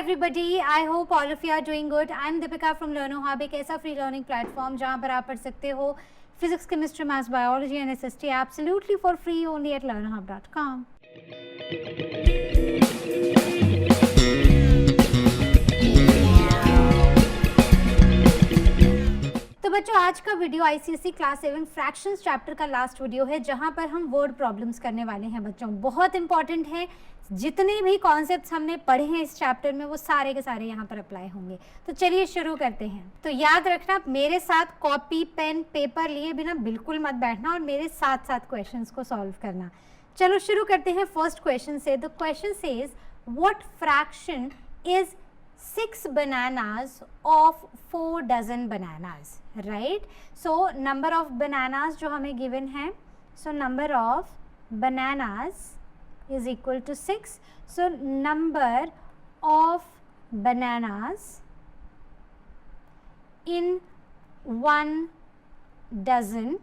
everybody, I hope all of you are doing good. I'm Deepika from Learno Hub, एक ऐसा free learning platform जहाँ पर आप पढ़ सकते हो physics, chemistry, maths, biology and SST absolutely for free only at learnohub.com. तो बच्चों, आज का video ICSE class 7 fractions chapter का लास्ट वीडियो है जहां पर हम वर्ड प्रॉब्लम्स करने वाले हैं। बच्चों, बहुत इंपॉर्टेंट है, जितने भी कॉन्सेप्ट्स हमने पढ़े हैं इस चैप्टर में वो सारे के सारे यहाँ पर अप्लाई होंगे। तो चलिए शुरू करते हैं। तो याद रखना, मेरे साथ कॉपी, पेन, पेपर लिए बिना बिल्कुल मत बैठना और मेरे साथ साथ क्वेश्चंस को सॉल्व करना। चलो शुरू करते हैं फर्स्ट क्वेश्चन से। The question says what fraction is 6 bananas of 4 dozen bananas, right? So number of bananas जो हमें given है, so number of bananas is equal to 6. So number of bananas in 1 dozen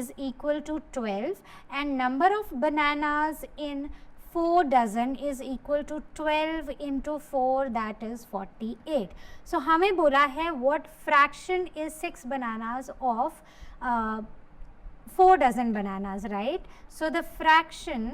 is equal to 12 and number of bananas in 4 dozen is equal to 12 into 4, that is 48. So हमें बोला है what fraction is 6 bananas of 4 dozen bananas, right? So the fraction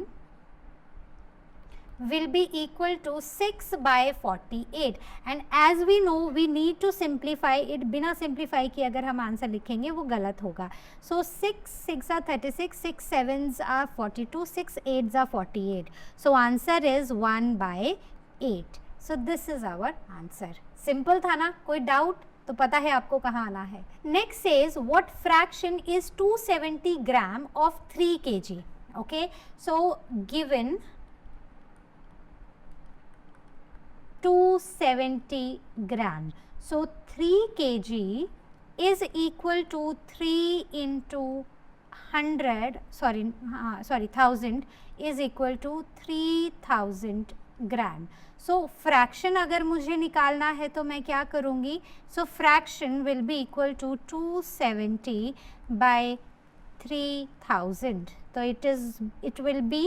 will be equal to 6 by 48 and as we know we need to simplify it. बिना simplify किए अगर हम answer लिखेंगे वो गलत होगा. So 6 6 are 36, 6 7s are 42, 6 8s are 48. So answer is 1 by 8. So this is our answer. Simple था ना? कोई डाउट? तो पता है आपको कहाँ आना है. Next says what fraction is 270 gram of 3 kg? Okay, so given 270 gram. So 3 kg is equal to 3 into 100, sorry 1000 is equal to 3000 gram. So fraction अगर मुझे निकालना है तो मैं क्या करूँगी? So fraction will be equal to 270 by 3000. तो it will be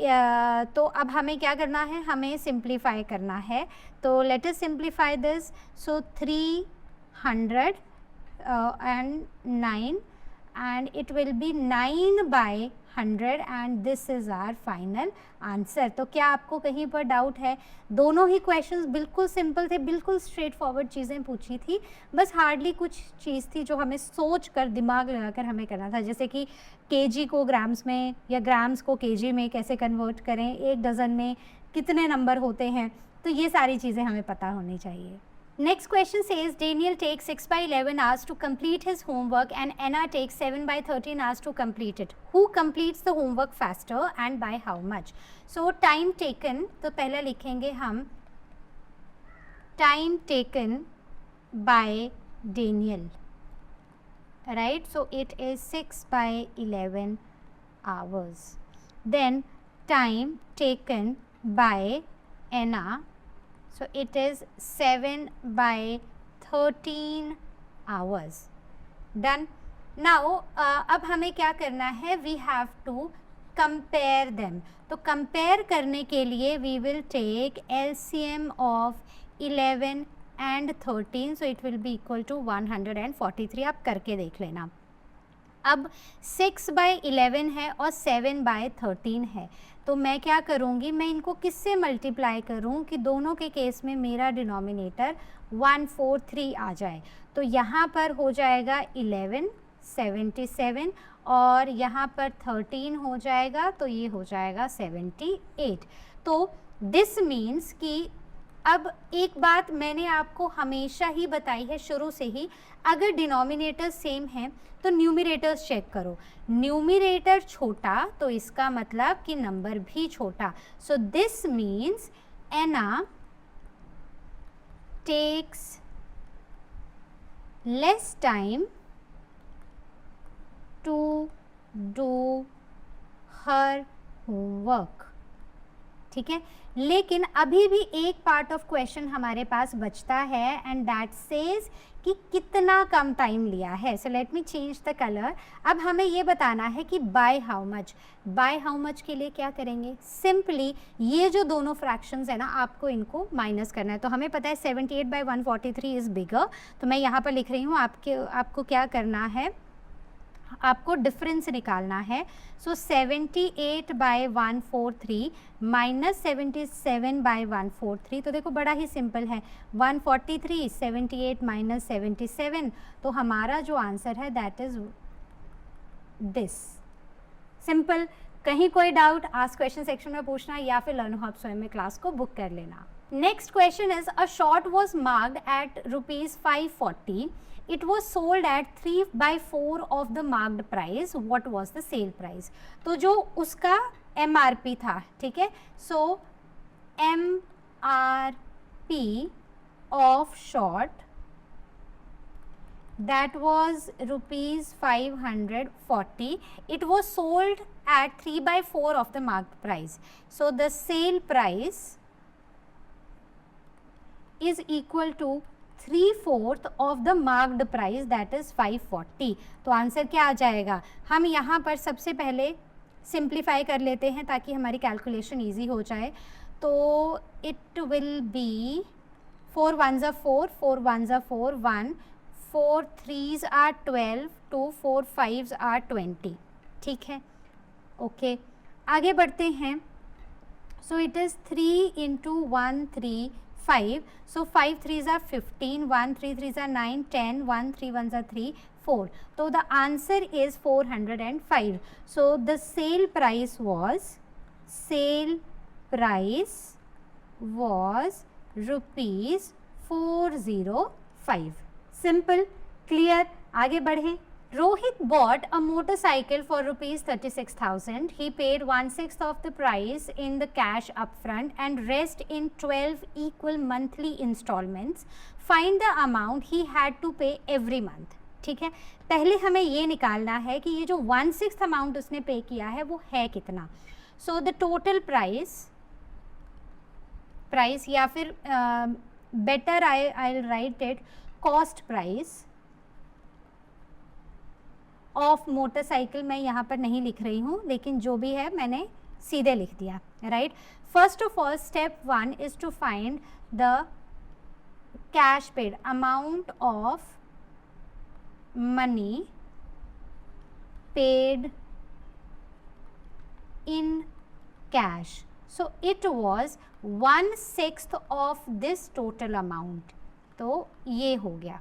तो अब हमें क्या करना है? हमें सिंप्लीफाई करना है. तो let us simplify this. So 300 and 9 and it will be 9 by 100 and this is our final answer. तो क्या आपको कहीं पर डाउट है? दोनों ही क्वेश्चंस बिल्कुल सिंपल थे, बिल्कुल स्ट्रेट फॉरवर्ड चीज़ें पूछी थी, बस हार्डली कुछ चीज़ थी जो हमें सोच कर, दिमाग लगाकर हमें करना था, जैसे कि केजी को ग्राम्स में या ग्राम्स को केजी में कैसे कन्वर्ट करें, एक डज़न में कितने नंबर होते हैं, तो ये सारी चीज़ें हमें पता होनी चाहिए. Next question says Daniel takes 6 by 11 hours to complete his homework and Anna takes 7 by 13 hours to complete it. Who completes the homework faster and by how much? So time taken, तो पहले लिखेंगे हम time taken by Daniel, right? So it is 6 by 11 hours. Then time taken by Anna, so it is 7 by 13 hours. Done. Now अब हमें क्या करना है? We have to compare them. तो compare करने के लिए we will take LCM of 11 and 13. So it will be equal to 143. आप करके देख लेना. अब 6 by 11 है और 7 by 13 है, तो मैं क्या करूँगी? मैं इनको किससे मल्टीप्लाई करूँ कि दोनों के केस में मेरा डिनोमिनेटर 143 आ जाए. तो यहाँ पर हो जाएगा 11 77 और यहाँ पर 13 हो जाएगा, तो ये हो जाएगा 78. तो दिस मीन्स कि अब एक बात मैंने आपको हमेशा ही बताई है शुरू से ही, अगर डिनोमिनेटर सेम है तो न्यूमरेटर्स चेक करो. न्यूमरेटर छोटा तो इसका मतलब कि नंबर भी छोटा. So this means Anna takes less time to do her homework. ठीक है। लेकिन अभी भी एक पार्ट ऑफ क्वेश्चन हमारे पास बचता है एंड दैट सेज कि कितना कम टाइम लिया है। So let me change the colour. अब हमें ये बताना है कि by how much. By how much के लिए क्या करेंगे, सिंपली ये जो दोनों फ्रैक्शंस है ना, आपको इनको माइनस करना है। तो हमें पता है 78/143 इज़ बिगर, तो मैं यहाँ पर लिख रही हूँ। आपको क्या करना है, आपको डिफरेंस निकालना है। सो 78/143 माइनस 77/143, तो देखो बड़ा ही सिंपल है, 143, 78 माइनस 77, तो हमारा जो आंसर है दैट इज दिस। सिंपल। कहीं कोई डाउट आस्क क्वेश्चन सेक्शन में पूछना या फिर लर्न हब स्वयं में क्लास को बुक कर लेना। Next question is a shirt was marked at ₹540. It was sold at 3/4 of the marked price. What was the sale price? तो जो उसका MRP था, ठीक है, so MRP of short that was ₹540. It was sold at 3/4 of the marked price. So the sale price is equal to 3/4 of the marked price, that is 540. तो answer क्या आ जाएगा, हम यहाँ पर सबसे पहले सिंप्लीफाई कर लेते हैं ताकि हमारी कैलकुलेशन इजी हो जाए। तो it will B 4 1s are 4, 4 1s are 4, 1, 4 3s are 12, 2 4 5s are 20, ठीक है, ओके। आगे बढ़ते हैं। So it is 3 × 1 3 5, so 5 3s are 15, 1 3 3s are 9, 10, 1 3 1s are 3, 4. So the answer is 405. So the sale price was ₹405. Simple, clear. आगे बढ़ें। Rohit bought a motorcycle for ₹36,000. He paid 1/6 of the price in the cash upfront and rest in 12 equal monthly installments. Find the amount he had to pay every month. ठीक है, पहले हमें ये निकालना है कि ये जो 1/6 अमाउंट उसने पे किया है वो है कितना। सो द टोटल प्राइस या फिर better I right it cost price of motorcycle. मैं यहाँ पर नहीं लिख रही हूँ, लेकिन जो भी है मैंने सीधे लिख दिया, right. First of all step 1 is to find the cash paid, amount of money paid in cash. So it was 1/6 of this total amount. तो ये हो गया,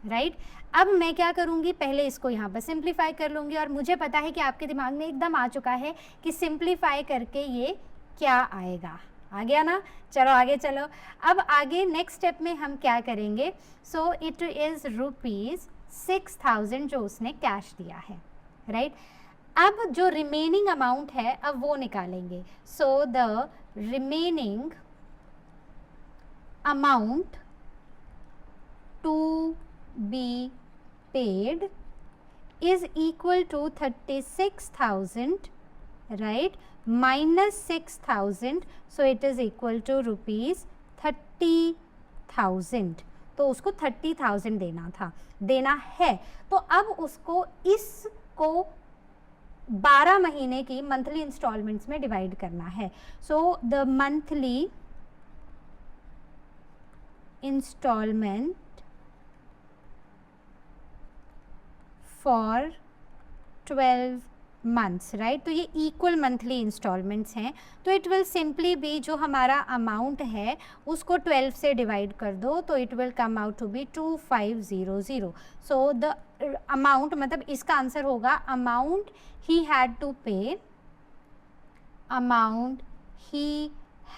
राइट। अब मैं क्या करूँगी, पहले इसको यहाँ पर सिंप्लीफाई कर लूँगी, और मुझे पता है कि आपके दिमाग में एकदम आ चुका है कि सिंप्लीफाई करके ये क्या आएगा। आ गया ना, चलो आगे चलो। अब आगे नेक्स्ट स्टेप में हम क्या करेंगे। सो इट इज़ ₹6,000 जो उसने कैश दिया है, राइट। अब जो रिमेनिंग अमाउंट है अब वो निकालेंगे। So the remaining amount to be paid is equal to 36,000, right, minus 6,000, so it is equal to ₹30,000। तो उसको 30,000 देना है। तो अब उसको इसको 12 महीने की मंथली इंस्टॉलमेंट्स में डिवाइड करना है। So the monthly instalment for 12 months, right. तो ये इक्वल मंथली इंस्टॉलमेंट्स हैं, तो इट विल सिंपली बी, जो हमारा अमाउंट है उसको 12 से डिवाइड कर दो, तो it will come out to be 2500। So the amount, मतलब इसका आंसर होगा amount he had to pay, amount he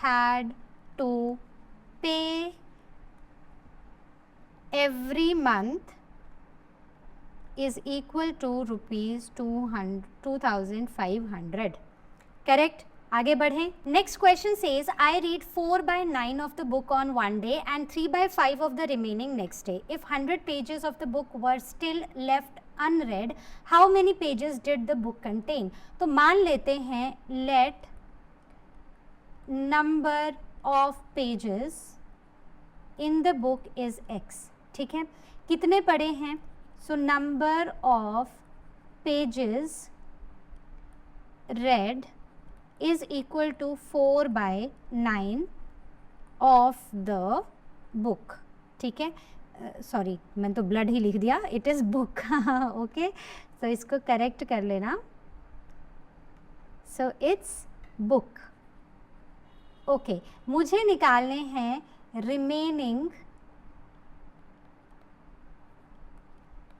had to pay every month is equal to ₹2,500, correct. आगे बढ़ें। Next question says I read 4/9 of the book on one day and 3/5 of the remaining next day. If 100 pages of the book were still left unread, how many pages did the book contain? तो मान लेते हैं let number of pages in the book is x. ठीक है, कितने पढ़े हैं? So number of pages read is equal to 4/9 of the book. ठीक है, सॉरी मैंने तो ब्लड ही लिख दिया, इट इज़ बुक. ओके, सो इसको करेक्ट कर लेना. So it's book. ओके, मुझे निकालने हैं remaining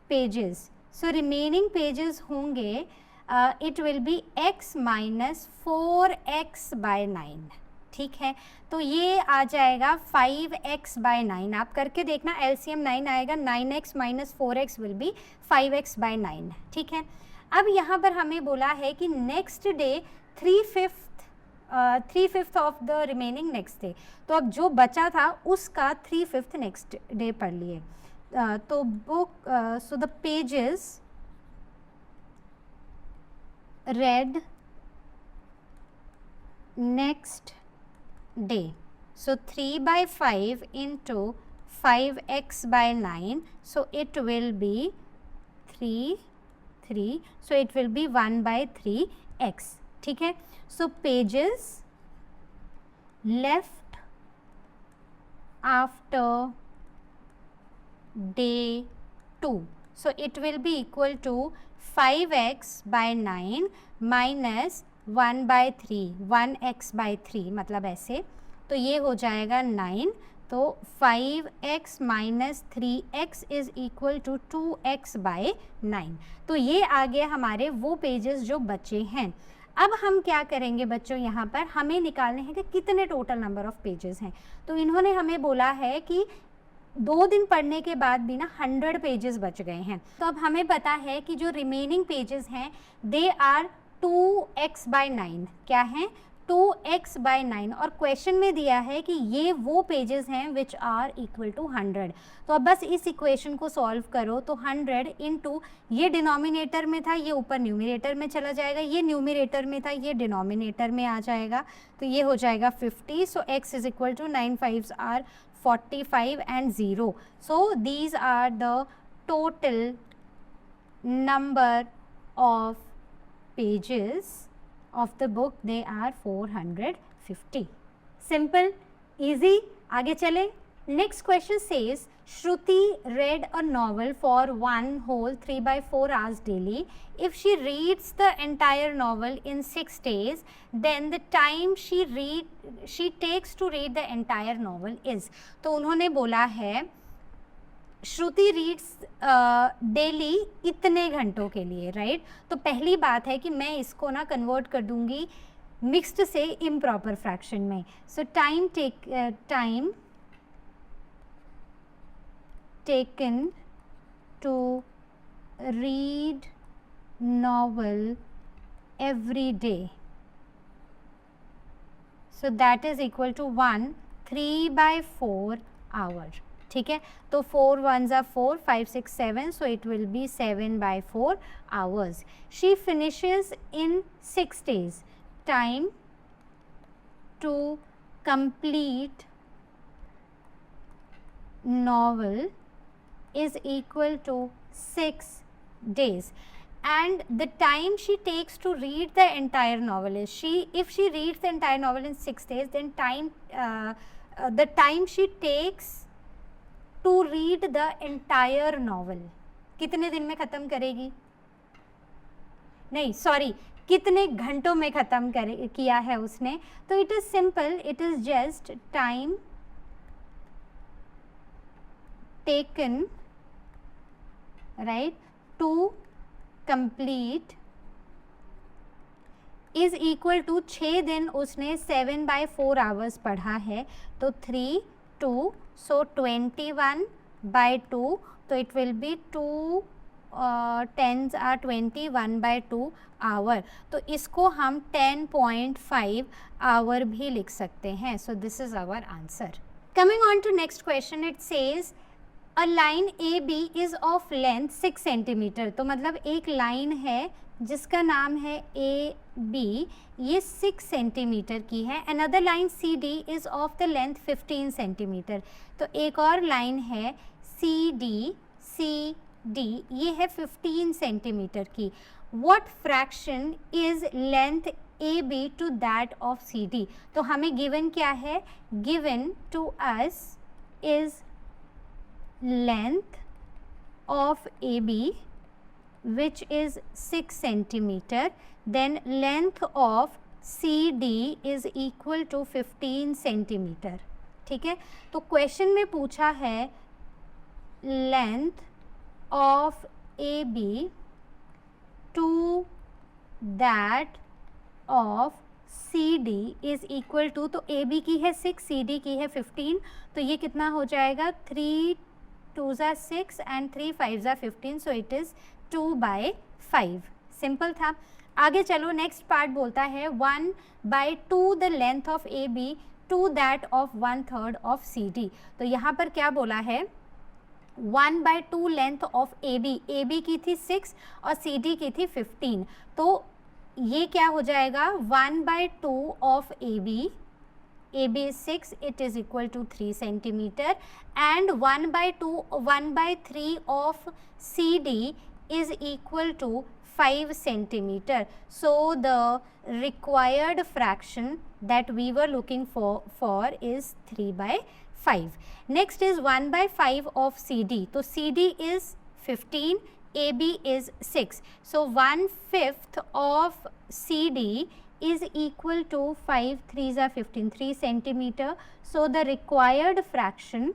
pages. So remaining pages होंगे it will be x minus 4x/9. ठीक है, तो ये आ जाएगा 5x/9. आप करके देखना, LCM 9 आएगा. 9x minus 4x will be 5x/9. ठीक है, अब यहाँ पर हमें बोला है कि next day 3/5 of the remaining next day. तो अब जो बचा था उसका 3/5 नेक्स्ट डे पढ़ लिए. तो book, so the pages read next day. So 3/5 into 5x/9. So it will be 3. So it will be 1/3x. ठीक है, so pages left after day 2. So it will be equal to 5x/9 minus 1/3, 1x/3 मतलब ऐसे. तो ये हो जाएगा 9. तो 5x minus 3x is equal to 2x/9. तो ये आ गए हमारे वो पेजेस जो बचे हैं. अब हम क्या करेंगे बच्चों, यहाँ पर हमें निकालने हैं कि कितने टोटल नंबर ऑफ पेजेस हैं. तो इन्होंने हमें बोला है कि 2 दिन पढ़ने के बाद भी ना 100 पेजेस बच गए हैं. तो अब हमें पता है कि जो रिमेनिंग पेजेस हैं दे आर 2x/9. क्या है? 2x/9. और क्वेश्चन में दिया है कि ये वो पेजेस हैं विच आर इक्वल टू 100. तो अब बस इस इक्वेशन को सॉल्व करो. तो 100 इंटू, ये डिनोमिनेटर में था, ये ऊपर न्यूमिनेटर में चला जाएगा. ये न्यूमिनेटर में था, ये डिनोमिनेटर में आ जाएगा. तो ये हो जाएगा 50. So x is equal to 9 5s are 45 and 0. So these are the total number of pages of the book. They are 450. Simple, easy. आगे चले. Next question says Shruti read a novel for 1 whole 3/4 hours daily. If she reads the entire novel in 6 days, then the time she takes to read the entire novel is. तो उन्होंने बोला है श्रुति reads daily इतने घंटों के लिए, right. तो पहली बात है कि मैं इसको ना कन्वर्ट कर दूंगी मिक्स्ड से इम्प्रॉपर फ्रैक्शन में. सो time taken to read novel every day. So that is equal to 1 3/4 hour. ठीक है, तो 4 1s are 4, 5 6 7. So it will be 7/4 hours. She finishes in 6 days. Time to complete novel is equal to 6 days. And the time she takes to read the entire novel is, if she reads the entire novel in 6 days, then the time she takes to read the entire novel, कितने दिन में ख़त्म करेगी? नहीं sorry, कितने घंटों में ख़त्म किया है उसने. तो it is simple, it is just time taken, right, to complete is equal to 6 दिन उसने 7/4 आवर्स पढ़ा है. तो 3 2, सो 21/2. तो it will be 2 10s are 21/2 hour. तो इसको हम 10.5 आवर भी लिख सकते हैं. So this is our answer. Coming on to next question, it says a line A B is of length 6 centimetre. तो मतलब एक लाइन है जिसका नाम है ए बी ये 6 सेंटीमीटर की है, another line C D is of the length 15 centimetre. तो एक और लाइन है सी डी ये है 15 सेंटीमीटर की। What fraction is length A B to that of C D. तो हमें गिवन क्या है, given to us is length of A B which is 6 centimeter, then length of CD is equal to 15 centimeter। ठीक है, तो question में पूछा है length of A B to that of C D is equal to, तो A B की है 6, C D की है 15, तो ये कितना हो जाएगा 3 2 6 and 3 5 15, so it is 2/5। Simple था। आगे चलो, नेक्स्ट पार्ट बोलता है 1/2 the length of A B to that of 1/3 of C D. तो यहाँ पर क्या बोला है, 1/2 लेंथ ऑफ ए बी की थी 6 और सी डी की थी 15, तो ये क्या हो जाएगा 1/2 of A B is 6, it is equal to 3 centimeter, and 1/3 of CD is equal to 5 centimeter. So the required fraction that we were looking for is 3/5. Next is 1/5 of CD. So CD is 15, AB is 6. So 1/5 of CD is equal to 5 3s are 15, 3 centimeter. So the required fraction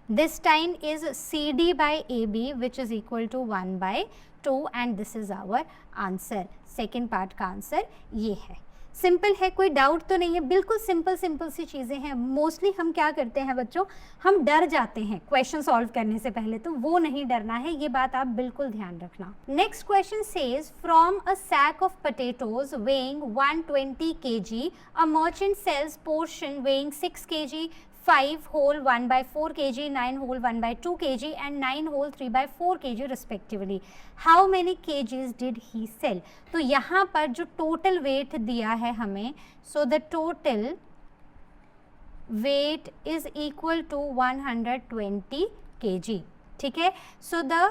this time is CD by AB, which is equal to 1/2, and this is our answer। Second part का answer ये है। Simple है, कोई doubt तो नहीं है, बिल्कुल simple सी चीज़ें हैं। मोस्टली हम क्या करते हैं बच्चों, हम डर जाते हैं क्वेश्चन सॉल्व करने से पहले, तो वो नहीं डरना है, ये बात आप बिल्कुल ध्यान रखना। Next question says from a sack of potatoes weighing 120 kg a merchant sells portion weighing 6 kg, 5 whole 1/4 kg, 9 whole 1/2 kg and 9 whole 3/4 kg respectively. How many kgs did he sell? तो यहाँ पर जो टोटल वेट दिया है हमें, so the total weight is equal to 120 kg। ठीक है, so the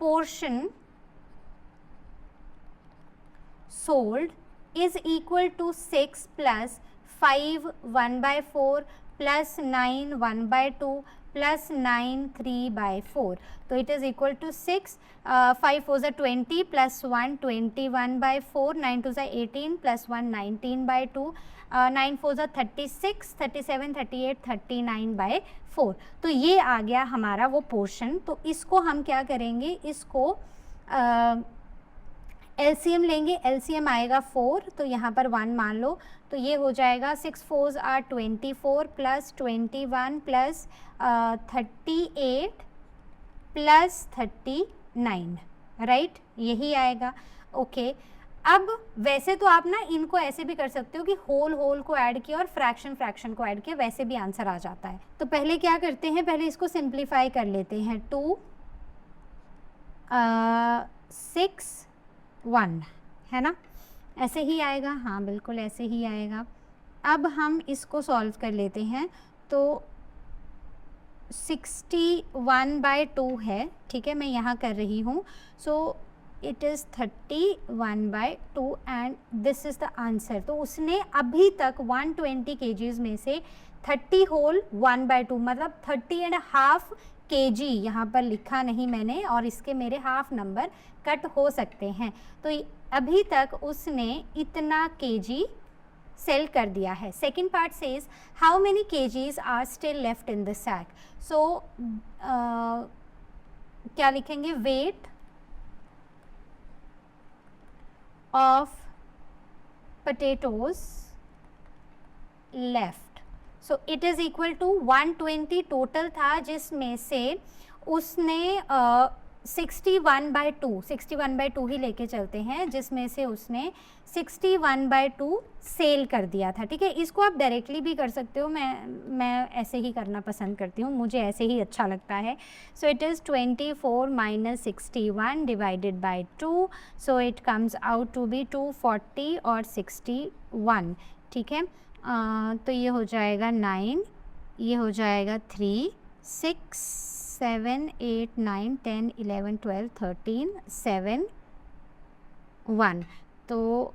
portion sold is equal to 6 plus 5 1/4 plus 9 1/2 plus 9 3/4, तो it is equal to 6, 5 4s are 20 plus 1 21/4, 9 2s are 18 plus 1 19/2, 9 4s are 36, 37 38 39/4। तो ये आ गया हमारा वो पोर्शन। तो इसको हम क्या करेंगे, इसको एलसीएम लेंगे, एलसीएम आएगा 4, तो यहाँ पर 1 मान लो, तो ये हो जाएगा 6 4s are 24 plus 21 plus 38 plus 39, right, यही आएगा। ओके, अब वैसे तो आप ना इनको ऐसे भी कर सकते हो कि होल को ऐड किया और फ्रैक्शन को ऐड किया, वैसे भी आंसर आ जाता है। तो पहले क्या करते हैं, पहले इसको सिंप्लीफाई कर लेते हैं। 2 6 1 है ना, ऐसे ही आएगा, हाँ बिल्कुल ऐसे ही आएगा। अब हम इसको सॉल्व कर लेते हैं, तो 61/2 है, ठीक है, मैं यहाँ कर रही हूँ। सो it is 31/2 and this is the answer. तो उसने अभी तक 120 kgs में से 30 होल 1/2 मतलब 30.5 kg यहाँ पर लिखा नहीं मैंने, और इसके मेरे हाफ नंबर कट हो सकते हैं। तो अभी तक उसने इतना kg सेल कर दिया है। Second part says how many kgs are still left in the sack. So क्या लिखेंगे, weight of potatoes left. So it is equal to 120 total था, जिसमें से उसने 61/2, 61/2 ही लेके चलते हैं, जिसमें से उसने 61/2 सेल कर दिया था, ठीक है। इसको आप डायरेक्टली भी कर सकते हो, मैं ऐसे ही करना पसंद करती हूँ, मुझे ऐसे ही अच्छा लगता है। So it is 24 - 61 divided by 2, so it comes out to be 240 और 61, ठीक है। तो ये हो जाएगा 9, ये हो जाएगा 3, 6, 7, 8, 9, 10, 11, 12, 13, 7, 1। तो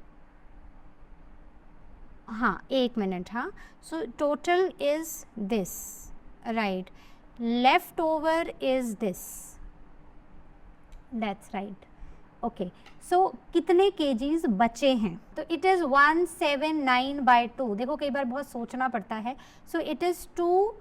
हाँ, 1 मिनट, हाँ। So total is this, right, left over is this, that's right, okay. So कितने केजीज बचे हैं? तो इट इज़ 179/2। देखो कई बार बहुत सोचना पड़ता है। So it is 2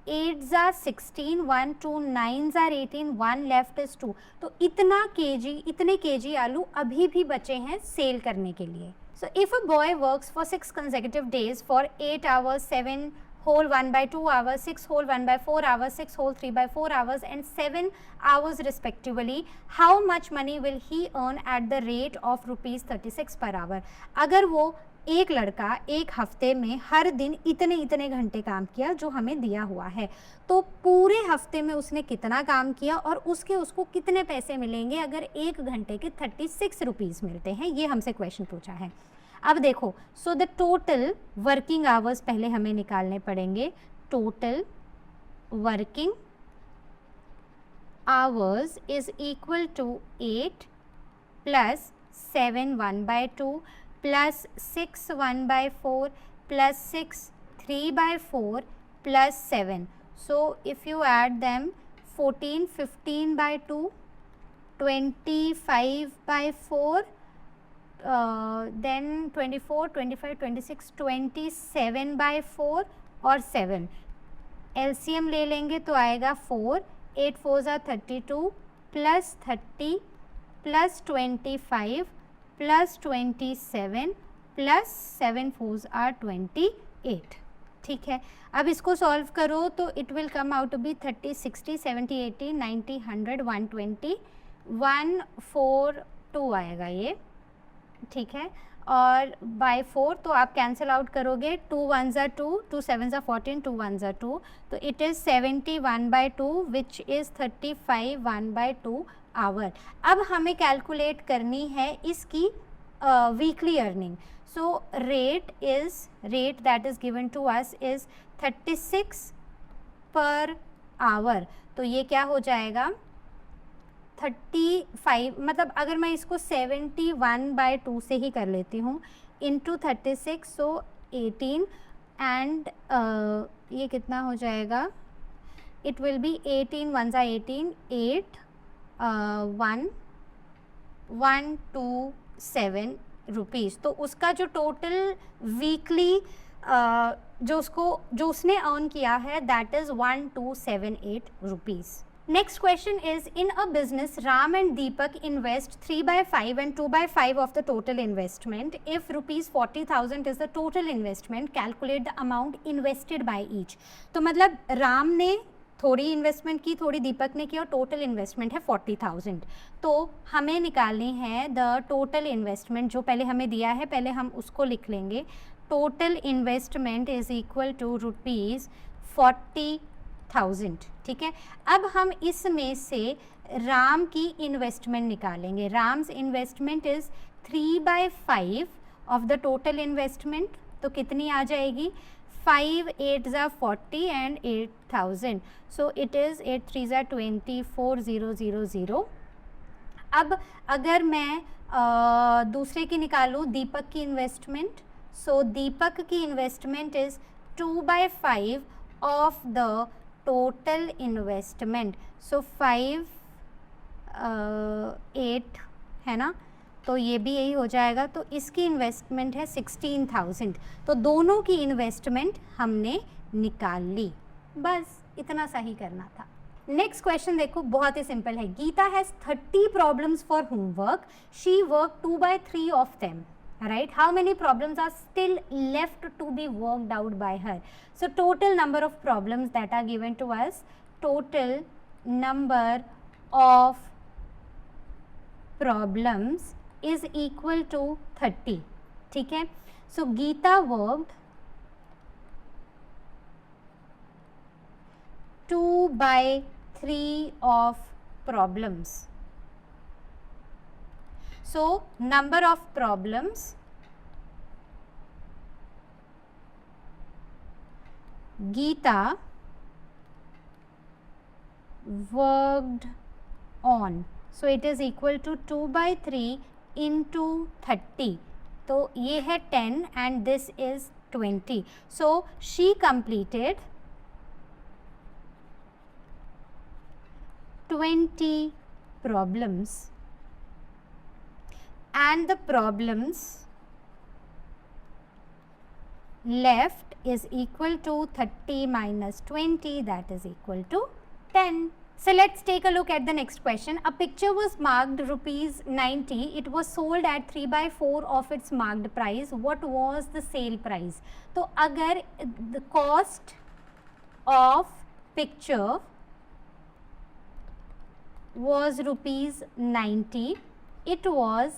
8s are 16, 1 2 9s are 18, 1 left is 2। तो इतने केजी आलू अभी भी बचे हैं सेल करने के लिए। So if a boy works for 6 consecutive days for 8 hours, 7 whole 1/2 hours, 6 whole 1/4 hours, 6 whole 3/4 hours and 7 hours respectively, how much money will he earn at the rate of ₹36 per hour? अगर वो एक लड़का एक हफ्ते में हर दिन इतने घंटे काम किया जो हमें दिया हुआ है, तो पूरे हफ्ते में उसने कितना काम किया और उसको कितने पैसे मिलेंगे अगर एक घंटे के 36 रुपीज़ मिलते हैं, ये हमसे क्वेश्चन पूछा है। अब देखो, so the total working hours पहले हमें निकालने पड़ेंगे। Total working hours is equal to 8 plus 7 1/2 plus 6 1/4 plus 6 3/4 plus 7. So if you add them, 14 15/2, 25/4, then 24 25 26 27/4 और 7। LCM ले लेंगे तो आएगा 4, 8 4s are 32 plus 30 plus 25 plus 27 plus 7 4s are 28, ठीक है। अब इसको सॉल्व करो तो it will come out to be 30 60 70 80 90 100 120 142 आएगा ये, ठीक है। और बाय 4 तो आप कैंसिल आउट करोगे, 2 1s are 2, 2 7s are 14, 2 1s are 2, तो it is 71/2 which is 35 1/2 hour. अब हमें कैलकुलेट करनी है इसकी weekly earning. So rate that is given to us is 36 per our. तो ये क्या हो जाएगा 35, मतलब अगर मैं इसको 71/2 से ही कर लेती हूँ इंटू 36, सो 18 एंड ये कितना हो जाएगा, it will B 18 1s are 18 8 127 rupees. तो उसका जो टोटल वीकली जो उसने अर्न किया है that is 1278 rupees. Next question is, in a business, Ram and Deepak invest 3/5 and 2/5 of the total investment. If ₹40,000 is the total investment, calculate the amount invested by each. तो मतलब राम ने थोड़ी investment की, थोड़ी दीपक ने की और टोटल इन्वेस्टमेंट है 40,000। तो हमें निकालनी है द टोटल इन्वेस्टमेंट जो पहले हमें दिया है, पहले हम उसको लिख लेंगे। Total investment is equal to ₹40,000, ठीक है। अब हम इसमें से राम की इन्वेस्टमेंट निकालेंगे। Ram's investment is 3/5 of the total investment, तो कितनी आ जाएगी 5 8s are 40 and 8,000, so it is 8 3s are 24,000। अब अगर मैं दूसरे की निकालूँ दीपक की इन्वेस्टमेंट, सो दीपक की investment is 2/5 of the total investment, so 5 8 है ना, तो ये भी यही हो जाएगा। तो इसकी इन्वेस्टमेंट है 16,000, तो दोनों की इन्वेस्टमेंट हमने निकाल ली। बस इतना सा ही करना था। नेक्स्ट क्वेश्चन देखो, बहुत ही सिंपल है। Geeta has 30 problems for homework, she work 2/3 of them, right? How many problems are still left to be worked out by her? So total number of problems that are given to us, total number of problems is equal to 30. ठीक है, so Geeta worked 2/3 of problems. So number of problems Geeta worked on, so it is equal to 2/3 into 30. तो ये है 10 and this is 20. So she completed 20 problems and the problems left is equal to 30 minus 20, that is equal to 10. So let's take a look at the next question. A picture was marked rupees 90. It was sold at 3/4 of its marked price. What was the sale price? तो अगर the cost of picture was rupees 90, it was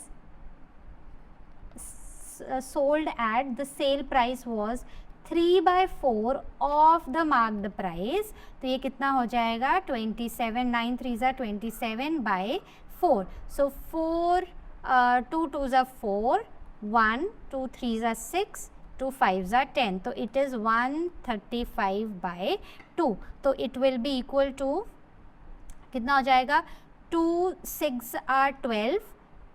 sold at, the sale price was 3/4 of the marked price. तो ये कितना हो जाएगा 27, 9 3s are 27/4. So 4 2 2s are 4, 1 2 3s are 6, 2 5s are 10. तो it is 135/2. तो it will be equal to कितना हो जाएगा 2 6 are 12,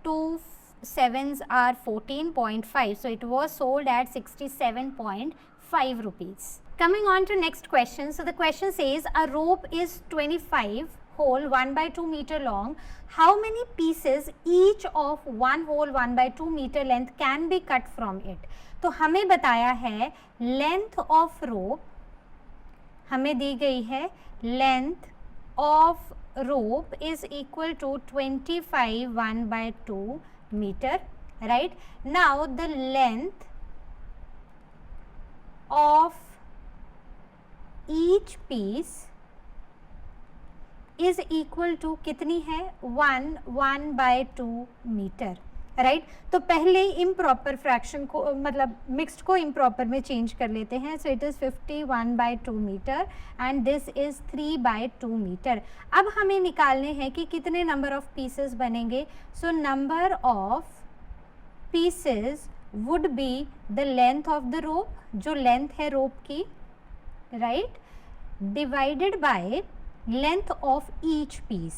2 7s are 14.5. So it was sold at 67.5 rupees. Coming on to next question. So the question says a rope is 25 hole 1/2 meter long. How many pieces each of 1 hole 1/2 meter length can be cut from it? तो हमें बताया है length of rope, हमें दी गई है length of rope is equal to 25 1/2 meter, right? Now the length of each piece is equal to कितनी है 1/2 meter, right? तो पहले इम्प्रॉपर फ्रैक्शन को मतलब मिक्स्ड को इम्प्रॉपर में चेंज कर लेते हैं. So it is 51/2 metre and this is 3/2 metre. अब हमें निकालने हैं कि कितने नंबर ऑफ पीसेस बनेंगे. So number of pieces would be the length of the rope, जो लेंथ है रोप की, right, divided by length of each piece.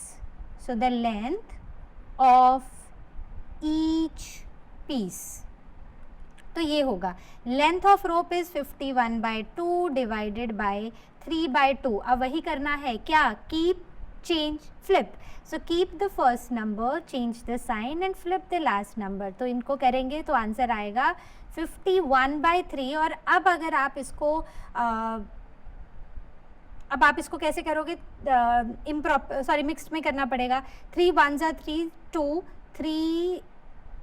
So the length of each piece. तो ये होगा length of rope is 51/2 divided by 3/2. अब वही करना है क्या, keep change flip. So keep the first number, change the sign and flip the last number. तो इनको करेंगे तो आंसर आएगा 51/3. और अब अगर आप इसको अब आप इसको कैसे करोगे, मिक्स्ड में करना पड़ेगा. 3 1s are 3, 2 3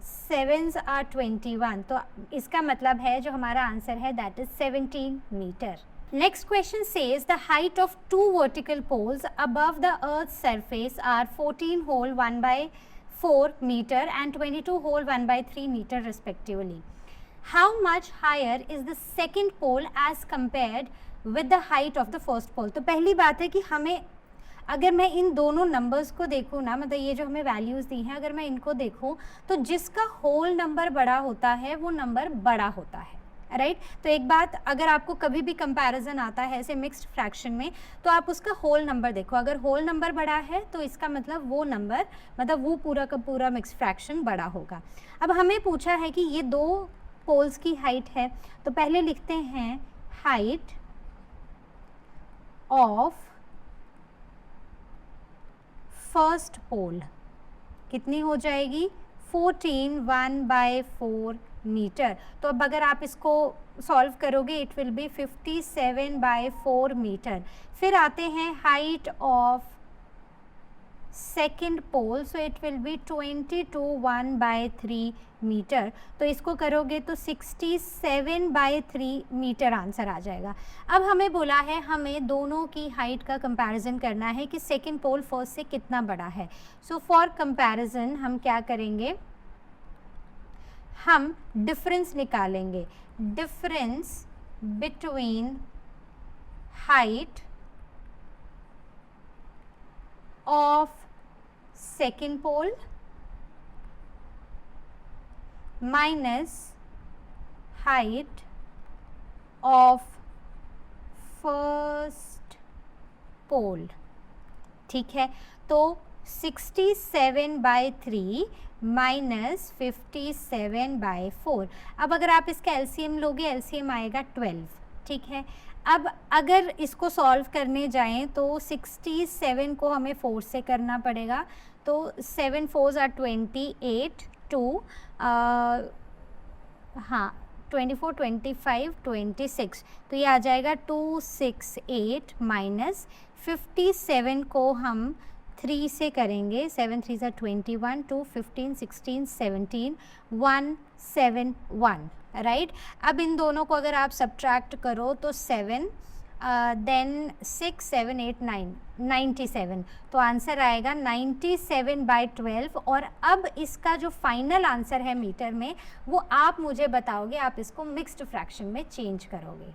7s are 21. तो इसका मतलब है जो हमारा आंसर है that is 17 metre. Next question says the height of 2 vertical poles above the earth surface are 14 whole 1/4 metre and 22 whole 1/3 metre respectively. How much higher is the second pole as compared with the height of the first pole. तो पहली बात है कि हमें, अगर मैं इन दोनों numbers को देखूँ ना, मतलब ये जो हमें वैल्यूज़ दी हैं, अगर मैं इनको देखूँ तो जिसका होल नंबर बड़ा होता है वो नंबर बड़ा होता है, राइट? तो एक बात, अगर आपको कभी भी कंपैरिजन आता है ऐसे मिक्स्ड फ्रैक्शन में, तो आप उसका होल नंबर देखो. अगर होल नंबर बड़ा है तो इसका मतलब वो नंबर, मतलब वो पूरा का पूरा मिक्स्ड फ्रैक्शन बड़ा होगा. अब हमें पूछा है कि ये 2 पोल्स की हाइट है, तो पहले लिखते हैं हाइट ऑफ फर्स्ट पोल कितनी हो जाएगी 14 1/4 मीटर. तो अब अगर आप इसको सॉल्व करोगे इट विल बी 57/4 मीटर. फिर आते हैं height of second pole, so it will be 22 1/3 metre. तो इसको करोगे तो 67/3 मीटर आंसर आ जाएगा। अब हमें बोला है हमें दोनों की हाइट का कंपैरिजन करना है कि सेकेंड पोल फर्स्ट से कितना बड़ा है। सो फॉर कंपैरिजन हम क्या करेंगे, हम डिफरेंस निकालेंगे, difference between height of second pole minus height of first pole। ठीक है, तो 67/3 माइनस 57/4। अब अगर आप इसका एलसीएम लोगे, एलसीएम आएगा 12। ठीक है, अब अगर इसको सॉल्व करने जाएं तो 67 को हमें 4 से करना पड़ेगा, तो 7 4s are 28, 2 हाँ 24 25 26, तो ये आ जाएगा 268 माइनस 57 को हम 3 से करेंगे, 7 3s are 21, 2 15 16 17 171, राइट। अब इन दोनों को अगर आप सब्ट्रैक्ट करो तो 7 देन 6 7 8 9 97, तो आंसर आएगा 97/12। और अब इसका जो फाइनल आंसर है मीटर में वो आप मुझे बताओगे, आप इसको मिक्स्ड फ्रैक्शन में चेंज करोगे।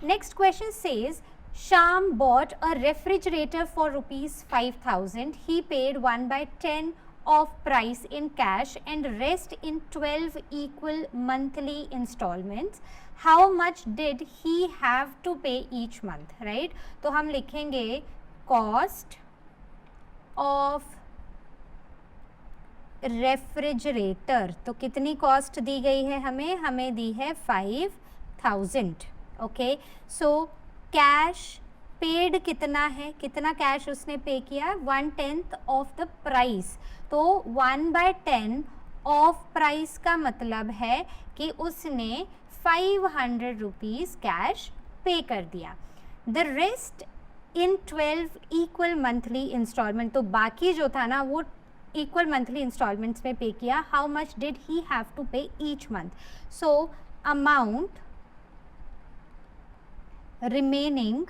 Next question says Shyam bought a refrigerator for ₹5,000. He paid 1/10 of price in cash and rest in 12 equal monthly installments. How much did he have to pay each month? Right? तो हम लिखेंगे cost of refrigerator। तो कितनी cost दी गई है हमें? हमें दी है 5,000। ओके, सो कैश पेड कितना है, कितना कैश उसने पे किया? 1/10 ऑफ द प्राइस। तो 1/10 ऑफ प्राइस का मतलब है कि उसने 500 रुपीज़ कैश पे कर दिया। The rest in 12 equal monthly instalment, तो बाकी जो था ना वो इक्वल मंथली इंस्टॉलमेंट्स में पे किया। How much did he have to pay each month? So amount remaining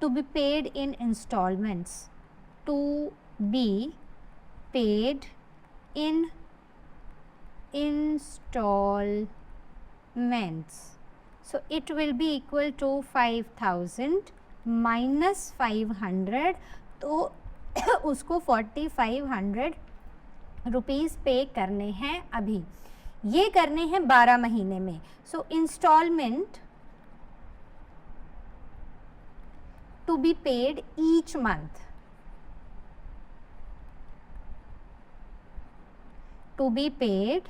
to be paid in installments, to be paid in installments, so it will be equal to 5,000 minus 500, तो उसको 4,500 rupees पे करने हैं अभी। ये करने हैं 12 महीने में। So installment to be paid each month, to be paid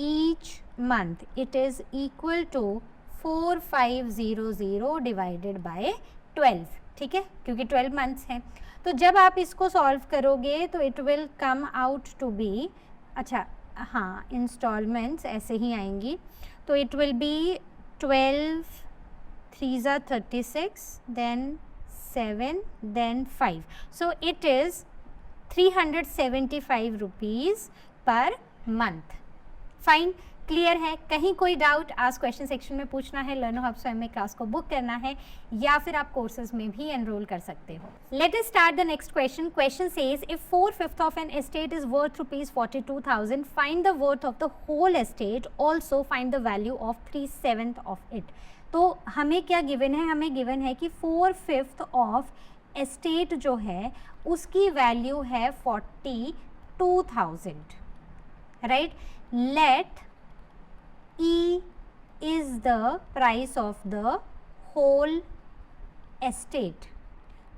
each month, it is equal to 4500 divided by 12। ठीक है, क्योंकि 12 मंथ्स हैं। तो जब आप इसको सॉल्व करोगे तो it will come out to be, अच्छा हाँ इंस्टॉलमेंट्स ऐसे ही आएंगी, तो it will be 12 3s are 36, then 7, then 5, so it is 375 rupees per month. Fine, clear है? कहीं कोई डाउट आज क्वेश्चन सेक्शन में पूछना है, लर्नो हब स्वयं में क्लास को बुक करना है या फिर आप कोर्सेज में भी एनरोल कर सकते हो। Let us start the next question. Question says if 4/5 of an estate is worth ₹42,000, find the worth of the whole estate, also find the value of 3/7 of it. तो हमें क्या गिवन है? हमें गिवन है कि 4/5 ऑफ एस्टेट जो है उसकी वैल्यू है 42,000, राइट। लेट E is the price of the whole estate।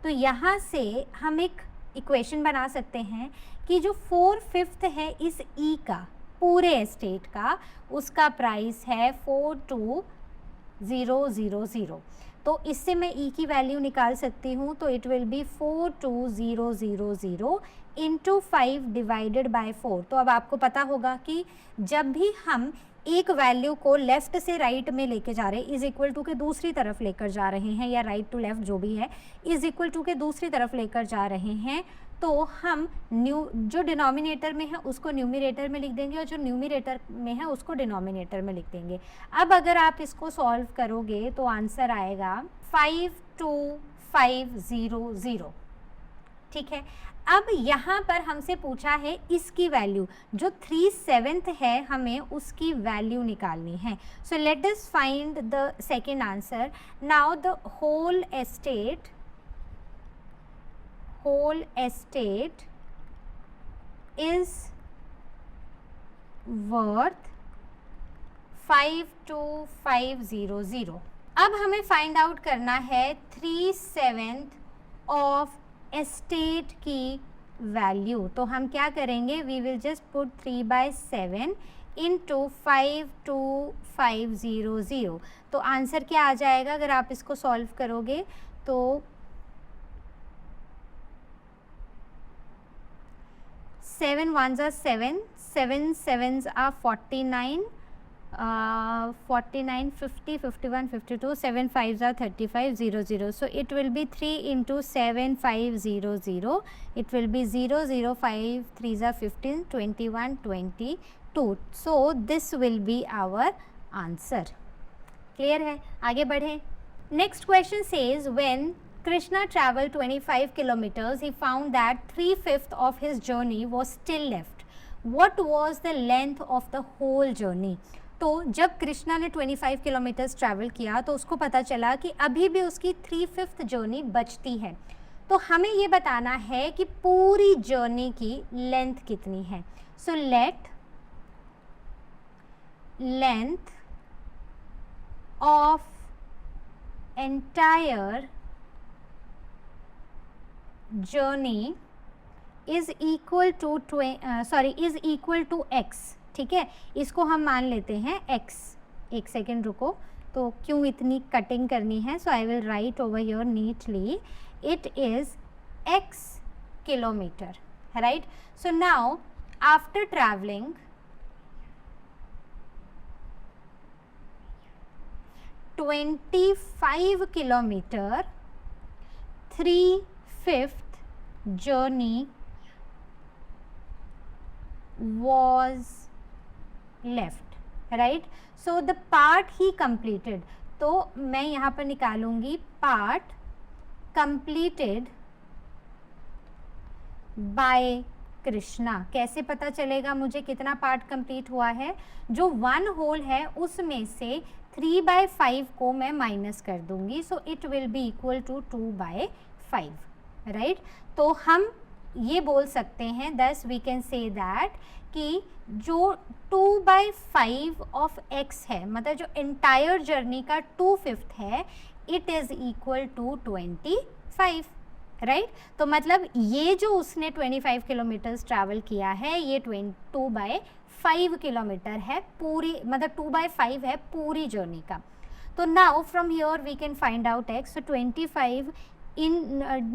तो यहाँ से हम एक इक्वेशन बना सकते हैं कि जो 4/5 है इस E का, पूरे एस्टेट का, उसका प्राइस है 42,000। तो इससे मैं E की वैल्यू निकाल सकती हूँ, तो it will B 42,000 into 5 divided by 4। तो अब आपको पता होगा कि जब भी हम एक वैल्यू को लेफ्ट से राइट में लेके जा रहे हैं, इज इक्वल टू के दूसरी तरफ लेकर जा रहे हैं, या राइट टू लेफ्ट जो भी है, इज इक्वल टू के दूसरी तरफ लेकर जा रहे हैं, तो हम जो डिनोमिनेटर में है उसको न्यूमिनेटर में लिख देंगे और जो न्यूमिनेटर में है उसको डिनोमिनेटर में लिख देंगे। अब अगर आप इसको सॉल्व करोगे तो आंसर आएगा 52500। ठीक है, अब यहाँ पर हमसे पूछा है इसकी वैल्यू, जो 3/7 है हमें उसकी वैल्यू निकालनी है। So let us find the second answer. Now the whole estate is worth 52500। अब हमें फाइंड आउट करना है 3/7 ऑफ एस्टेट की वैल्यू। तो हम क्या करेंगे, we will just put 3/7 into 52500। तो आंसर क्या आ जाएगा अगर आप इसको सॉल्व करोगे तो 7 ones are 7, 7 sevens are 49, 49, 50, 51, 52, 7 5s are 35, 0 0. So it will be 3 into 7500. It will be 0 0 5 3s are 15, 21, 22. So this will be our answer. Clear है? आगे बढ़े. Next question says when Krishna travelled 25 kilometers, he found that 3/5 of his journey was still left. What was the length of the whole journey? तो जब कृष्णा ने 25 kilometres travel किया तो उसको पता चला कि अभी भी उसकी 3/5 जर्नी बचती है। तो हमें ये बताना है कि पूरी जर्नी की लेंथ कितनी है। So let length of entire journey is equal to x। ठीक है, इसको हम मान लेते हैं x। एक सेकेंड रुको, तो क्यों इतनी कटिंग करनी है। So I will write over here neatly, it is x kilometre, right. So now after travelling 25 kilometre, 3/5 journey was left, right? So the part he completed, तो मैं यहाँ पर निकालूंगी part completed by कृष्णा। कैसे पता चलेगा मुझे कितना पार्ट कंप्लीट हुआ है? जो 1 होल है उसमें से 3/5 को मैं माइनस कर दूंगी, so it will be equal to 2/5, right. तो हम ये बोल सकते हैं, दस वी कैन से दैट कि जो 2/5 ऑफ x है, मतलब जो एंटायर जर्नी का 2/5 है, it is equal to 25, right. तो मतलब ये जो उसने 25 किलोमीटर्स ट्रैवल किया है, ये 2/5 किलोमीटर है पूरी, मतलब 2/5 है पूरी जर्नी का। तो now from here we can find out x। So 25 in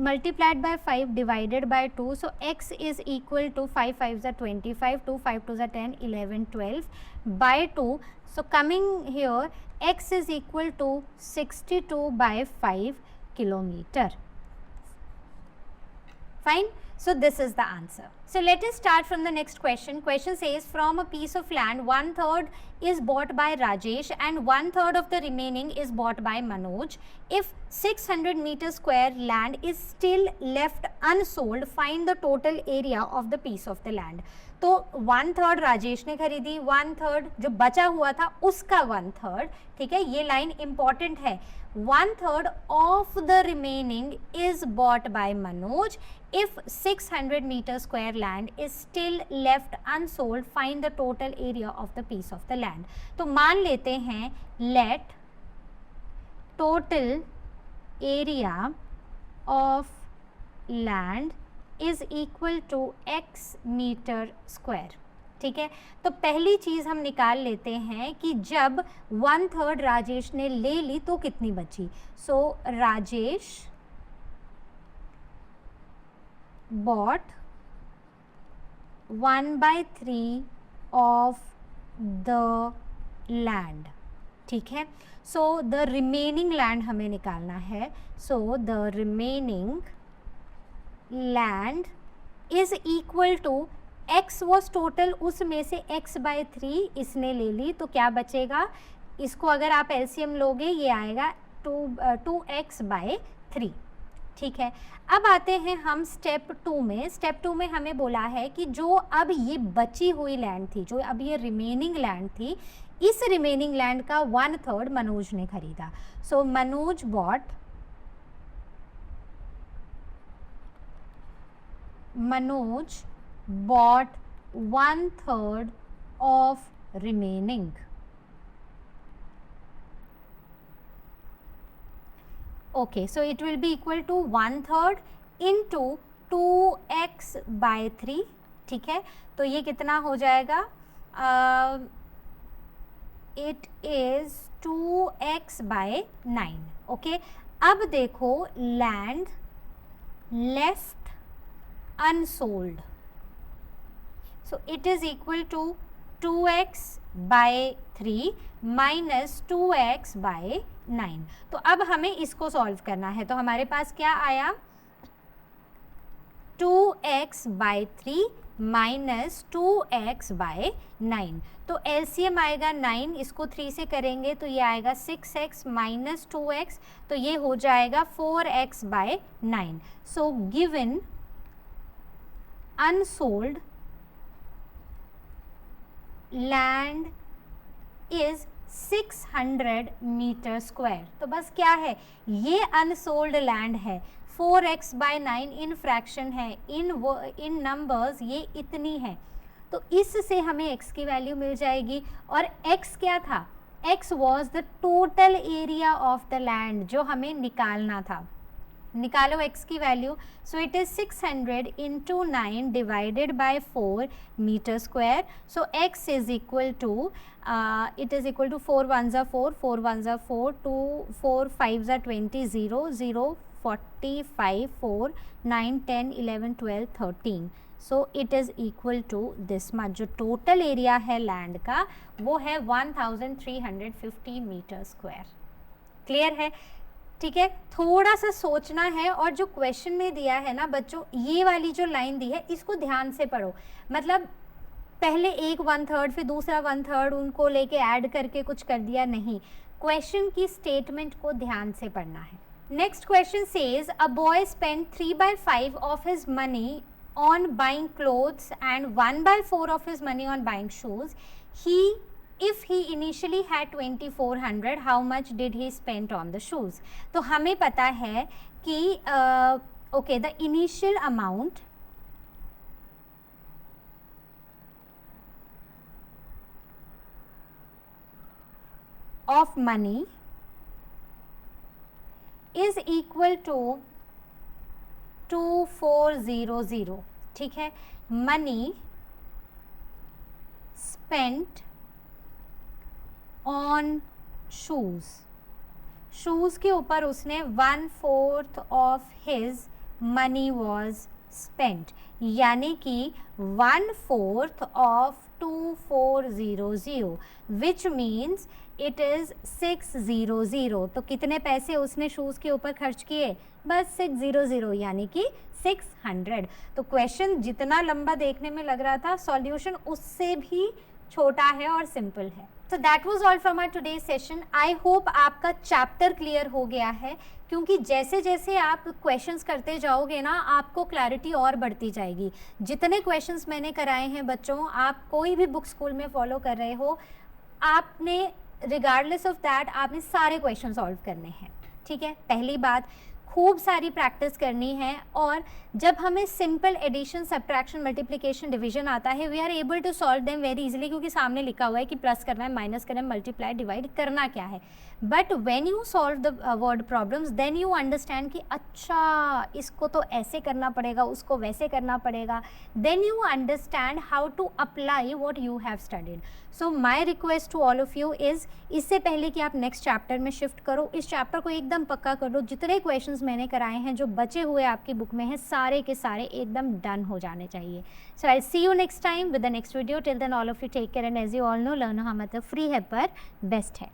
multiplied by 5 divided by 2, so x is equal to 5 5s are 25, 2 5 2s are 10, 11 12 by 2. So coming here x is equal to 62/5 kilometer. Fine. So this is the answer. So let us start from the next question. Question says from a piece of land 1/3 is bought by Rajesh and 1/3 of the remaining is bought by Manoj. If 600 meter square land is still left unsold, find the total area of the piece of the land. तो 1/3 राजेश ने खरीदी, 1/3 जो बचा हुआ था उसका 1/3, ठीक है, ये लाइन इंपॉर्टेंट है। 1/3 of the remaining is bought by Manoj. If 600 meter square land is still left unsold, find the total area of the piece of the land. तो मान लेते हैं let total area of land is equal to x meter square. ठीक है, तो पहली चीज हम निकाल लेते हैं कि जब 1/3 राजेश ने ले ली तो कितनी बची। So Rajesh bought 1/3 of the land, ठीक है। सो द रिमेनिंग लैंड हमें निकालना है। So the remaining land is equal to x was total, उसमें से x/3 इसने ले ली, तो क्या बचेगा, इसको अगर आप एलसीएम लोगे ये आएगा 2x/3, ठीक है। अब आते हैं हम स्टेप 2 में। स्टेप 2 में हमें बोला है कि जो अब ये बची हुई लैंड थी, जो अब ये रिमेनिंग लैंड थी, इस रिमेनिंग लैंड का 1/3 मनोज ने खरीदा। सो Manoj bought 1/3 of remaining. Okay, so it will be equal to 1/3 into 2x/3, ठीक है। तो ये कितना हो जाएगा, इट इज 2x/9, ओके। अब देखो land left unsold, so it is equal to 2x/3 minus 2x/9। तो अब हमें इसको सॉल्व करना है। तो हमारे पास क्या आया, 2x/3 माइनस 2x/9। तो एलसीएम आएगा 9, इसको 3 से करेंगे तो ये आएगा 6x माइनस 2x, तो ये हो जाएगा 4x/9। So given unsold land is 600 metre square. तो बस क्या है, ये अनसोल्ड लैंड है, 4x/9 इन फ्रैक्शन है, इन नंबर्स ये इतनी है, तो इससे हमें x की वैल्यू मिल जाएगी। और x क्या था, x was the total area of the land जो हमें निकालना था। निकालो x की वैल्यू। So it is 600 into 9 divided by 4 metre square. So x is equal to, it is equal to 4 1s are 4, 4 1s are 4, 2 4 5s are 20, 0 0 45 4 9 10 11 12 13। So it is equal to this much. जो total area है land का वो है 1350 metre square. Clear है, ठीक है। थोड़ा सा सोचना है, और जो क्वेश्चन में दिया है ना बच्चों, ये वाली जो लाइन दी है इसको ध्यान से पढ़ो। मतलब पहले एक 1/3 फिर दूसरा 1/3 उनको लेके ऐड करके कुछ कर दिया, नहीं, क्वेश्चन की स्टेटमेंट को ध्यान से पढ़ना है। Next question says a boy spend 3/5 of his money on buying clothes and 1/4 of his money on buying shoes. If he initially had 2400, how much did he spend on the shoes? तो हमें पता है कि okay, the initial amount of money is equal to 2400, ठीक है। Money spent on shoes, shoes के ऊपर उसने 1/4 of his money was spent, यानी कि 1/4 of 2400 which means it is 600। तो कितने पैसे उसने शूज के ऊपर खर्च किए, बस 600, यानी कि 600। तो क्वेश्चन जितना लंबा देखने में लग रहा था, सॉल्यूशन उससे भी छोटा है और सिंपल है। तो that was all from our today session. I hope आपका चैप्टर क्लियर हो गया है, क्योंकि जैसे जैसे आप क्वेश्चंस करते जाओगे ना, आपको क्लैरिटी और बढ़ती जाएगी। जितने क्वेश्चंस मैंने कराए हैं बच्चों, आप कोई भी बुक स्कूल में फॉलो कर रहे हो, आपने रिगार्डलेस ऑफ दैट आपने सारे क्वेश्चन सॉल्व करने हैं, ठीक है। पहली बात, खूब सारी प्रैक्टिस करनी है, और जब हमें simple addition, subtraction, multiplication, division आता है, we are able to solve them very easily, क्योंकि सामने लिखा हुआ है कि प्लस करना है, माइनस करना है, मल्टीप्लाई, डिवाइड करना क्या है। But when you solve the word problems then you understand कि अच्छा इसको तो ऐसे करना पड़ेगा, उसको वैसे करना पड़ेगा, then you understand how to apply what you have studied. So my request to all of you is, इससे पहले कि आप नेक्स्ट चैप्टर में शिफ्ट करो, इस चैप्टर को एकदम पक्का कर लो. जितने क्वेश्चंस मैंने कराए हैं जो बचे हुए आपकी बुक में हैं, सारे के सारे एकदम डन हो जाने चाहिए. So I see you next time with the next video. Till then all of you take care and as you all know, learn हाँ मतलब फ्री है पर बेस्ट है.